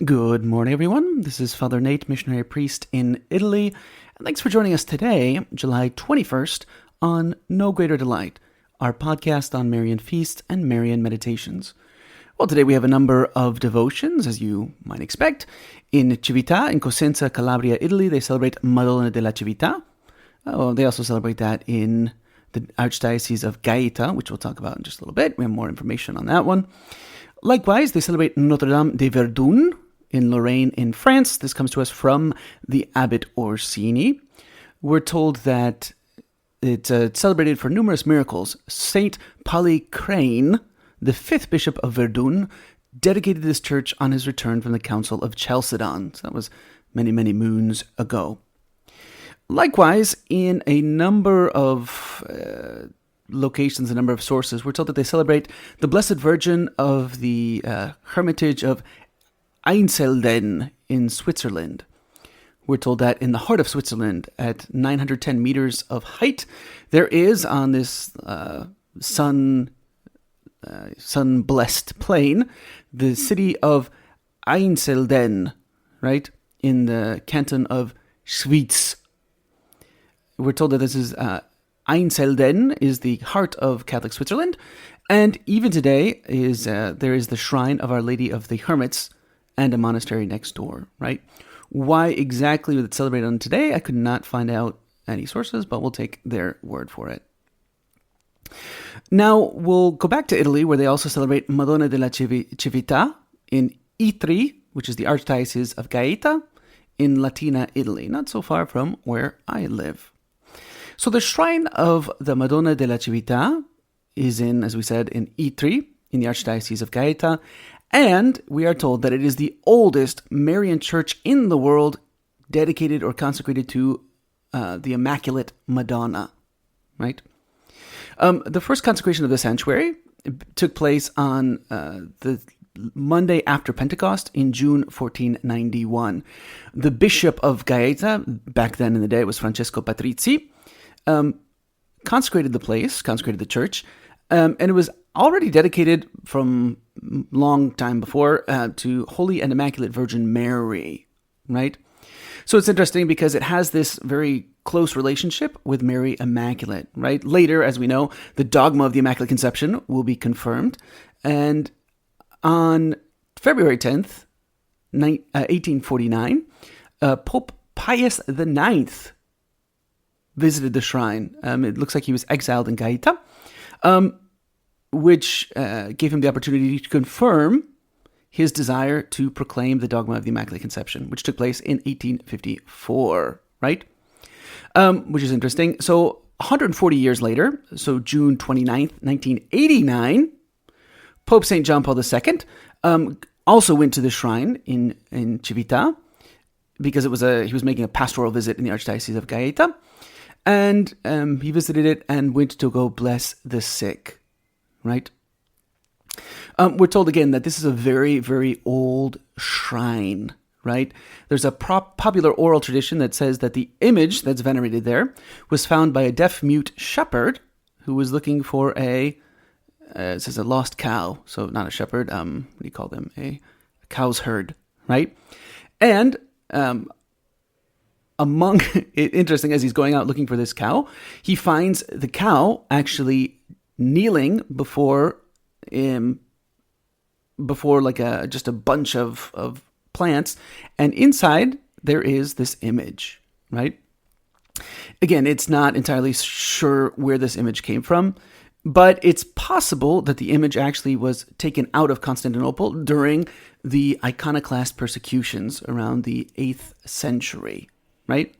Good morning, everyone. This is Father Nate, missionary priest in Italy, and thanks for joining us today, July 21st, on No Greater Delight, our podcast on Marian feasts and Marian meditations. Well, today we have a number of devotions, as you might expect. In Cività, in Cosenza, Calabria, Italy, they celebrate Madonna della Cività. They also celebrate that in the Archdiocese of Gaeta, which we'll talk about in just a little bit. We have more information on that one. Likewise, they celebrate Notre Dame de Verdun in Lorraine in France. This comes to us from the Abbot Orsini. We're told that it's celebrated for numerous miracles. Saint Polycrane, the fifth bishop of Verdun, dedicated this church on his return from the Council of Chalcedon. So that was many, many moons ago. Likewise, in a number of locations, a number of sources, we're told that they celebrate the Blessed Virgin of the Hermitage of Einsiedeln in Switzerland. We're told that in the heart of Switzerland, at 910 meters of height, there is on this sun-blessed plain, the city of Einsiedeln, right, in the canton of Schwyz. We're told that this is Einsiedeln is the heart of Catholic Switzerland, and even today there is the shrine of Our Lady of the Hermits and a monastery next door, right? Why exactly it's celebrated on today, I could not find out any sources, but we'll take their word for it. Now, we'll go back to Italy, where they also celebrate Madonna della Cività in Itri, which is the Archdiocese of Gaeta, in Latina, Italy, not so far from where I live. So the shrine of the Madonna della Cività is in, as we said, in Itri, in the Archdiocese of Gaeta, and we are told that it is the oldest Marian church in the world dedicated or consecrated to the Immaculate Madonna, right? The first consecration of the sanctuary took place on the Monday after Pentecost in June 1491. The Bishop of Gaeta, back then in the day it was Francesco Patrizzi, consecrated the church, and it was already dedicated from long time before to Holy and Immaculate Virgin Mary, right? So it's interesting because it has this very close relationship with Mary Immaculate, right? Later, as we know, the dogma of the Immaculate Conception will be confirmed, and on February 10th, 1849, Pope Pius IX visited the shrine. It looks like he was exiled in Gaeta, which gave him the opportunity to confirm his desire to proclaim the dogma of the Immaculate Conception, which took place in 1854, right? Which is interesting. So 140 years later, so June 29th, 1989, Pope St. John Paul II also went to the shrine in Cività because he was making a pastoral visit in the Archdiocese of Gaeta, and he visited it and went to go bless the sick, right? We're told again that this is a very, very old shrine, right? There's a popular oral tradition that says that the image that's venerated there was found by a deaf-mute shepherd who was looking for it says a lost cow, so not a shepherd, what do you call them? A cow's herd, right? And interesting, as he's going out looking for this cow, he finds the cow actually kneeling before like just a bunch of plants, and inside there is this image, right? Again, it's not entirely sure where this image came from, but it's possible that the image actually was taken out of Constantinople during the iconoclast persecutions around the 8th century, right?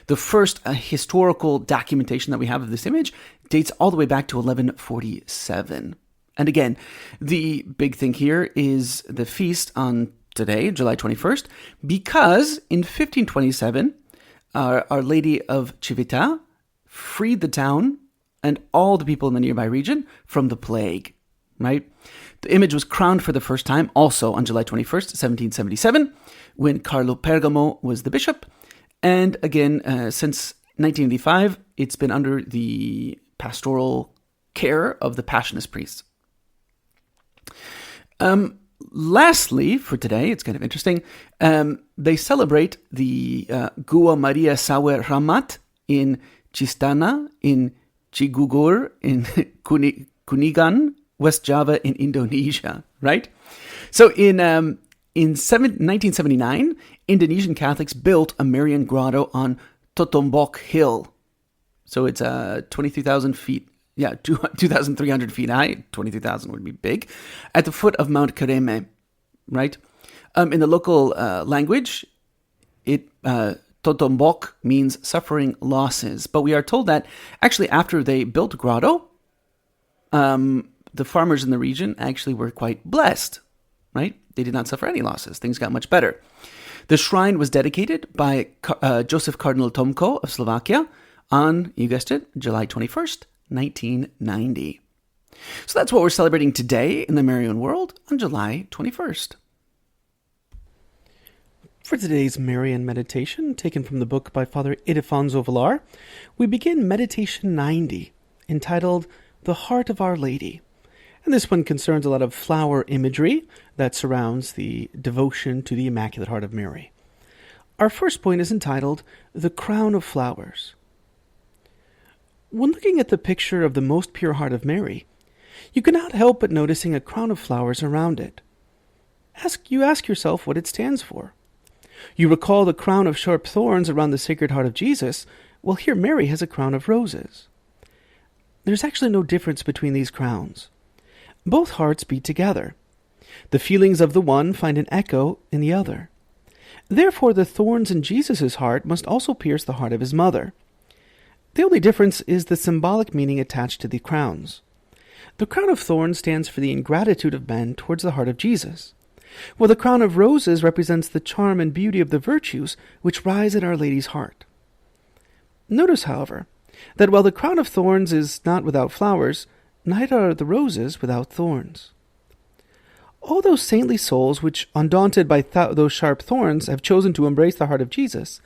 The first historical documentation that we have of this image dates all the way back to 1147. And again, the big thing here is the feast on today, July 21st, because in 1527, Our Lady of Cività freed the town and all the people in the nearby region from the plague, right? The image was crowned for the first time also on July 21st, 1777, when Carlo Pergamo was the bishop. And again, since 1985, it's been under the pastoral care of the Passionist priests. Lastly, for today, it's kind of interesting, they celebrate the Gua Maria Sawe Ramat in Cistana, in Cigugur, in Kunigan, West Java, in Indonesia, right? So in 1979, Indonesian Catholics built a Marian grotto on Totombok Hill. So it's 23,000 feet. Yeah, 2,300 feet high. 23,000 would be big. At the foot of Mount Kereme, right? In the local language, Totombok means suffering losses. But we are told that actually after they built grotto, the farmers in the region actually were quite blessed, right? They did not suffer any losses. Things got much better. The shrine was dedicated by Joseph Cardinal Tomko of Slovakia on, you guessed it, July 21st, 1990. So that's what we're celebrating today in the Marian world on July 21st. For today's Marian meditation, taken from the book by Father Ildefonso Villar, we begin Meditation 90, entitled The Heart of Our Lady. And this one concerns a lot of flower imagery that surrounds the devotion to the Immaculate Heart of Mary. Our first point is entitled The Crown of Flowers. When looking at the picture of the most pure heart of Mary, you cannot help but noticing a crown of flowers around it. You ask yourself what it stands for. You recall the crown of sharp thorns around the Sacred Heart of Jesus. Well, here Mary has a crown of roses. There's actually no difference between these crowns. Both hearts beat together. The feelings of the one find an echo in the other. Therefore, the thorns in Jesus' heart must also pierce the heart of his mother. The only difference is the symbolic meaning attached to the crowns. The crown of thorns stands for the ingratitude of men towards the heart of Jesus, while the crown of roses represents the charm and beauty of the virtues which rise in Our Lady's heart. Notice, however, that while the crown of thorns is not without flowers, neither are the roses without thorns. All those saintly souls which, undaunted by those sharp thorns, have chosen to embrace the heart of Jesus,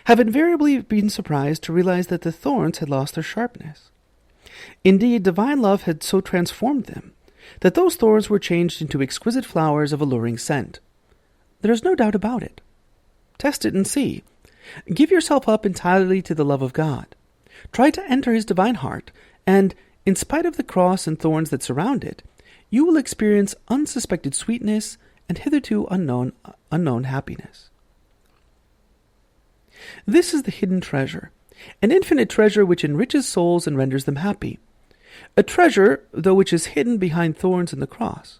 have invariably been surprised to realize that the thorns had lost their sharpness. Indeed, divine love had so transformed them that those thorns were changed into exquisite flowers of alluring scent. There is no doubt about it. Test it and see. Give yourself up entirely to the love of God. Try to enter his divine heart, and, in spite of the cross and thorns that surround it, you will experience unsuspected sweetness and hitherto unknown happiness. This is the hidden treasure, an infinite treasure which enriches souls and renders them happy. A treasure, though, which is hidden behind thorns and the cross.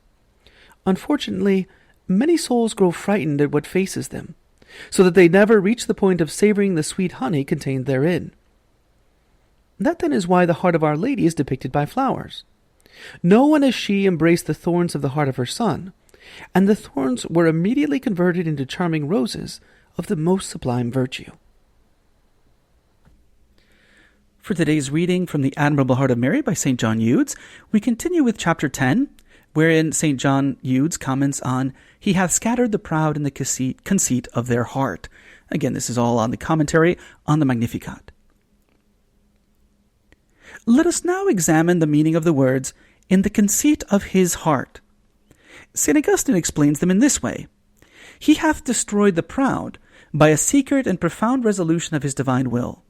Unfortunately, many souls grow frightened at what faces them, so that they never reach the point of savoring the sweet honey contained therein. That then is why the heart of Our Lady is depicted by flowers. No one as she embraced the thorns of the heart of her Son, and the thorns were immediately converted into charming roses of the most sublime virtue. For today's reading from the Admirable Heart of Mary by St. John Eudes, we continue with chapter 10, wherein St. John Eudes comments on, "He hath scattered the proud in the conceit of their heart." Again, this is all on the commentary on the Magnificat. Let us now examine the meaning of the words, "in the conceit of his heart." St. Augustine explains them in this way: "He hath destroyed the proud by a secret and profound resolution of his divine will.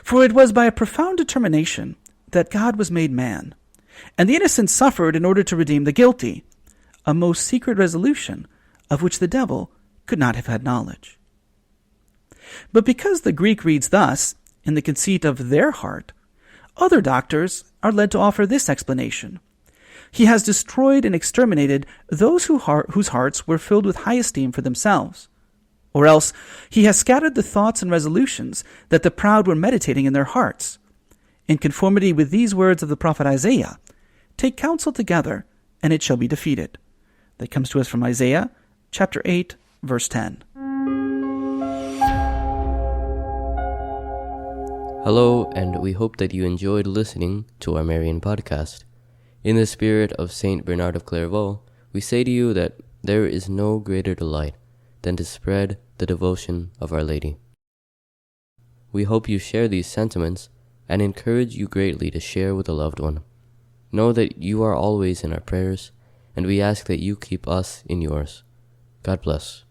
For it was by a profound determination that God was made man, and the innocent suffered in order to redeem the guilty, a most secret resolution of which the devil could not have had knowledge." But because the Greek reads thus, "in the conceit of their heart," other doctors are led to offer this explanation: "He has destroyed and exterminated those whose hearts were filled with high esteem for themselves. Or else, he has scattered the thoughts and resolutions that the proud were meditating in their hearts. In conformity with these words of the prophet Isaiah, 'Take counsel together, and it shall be defeated.'" That comes to us from Isaiah, chapter 8, verse 10. Hello, and we hope that you enjoyed listening to our Marian podcast. In the spirit of Saint Bernard of Clairvaux, we say to you that there is no greater delight than to spread the devotion of Our Lady. We hope you share these sentiments and encourage you greatly to share with a loved one. Know that you are always in our prayers, and we ask that you keep us in yours. God bless.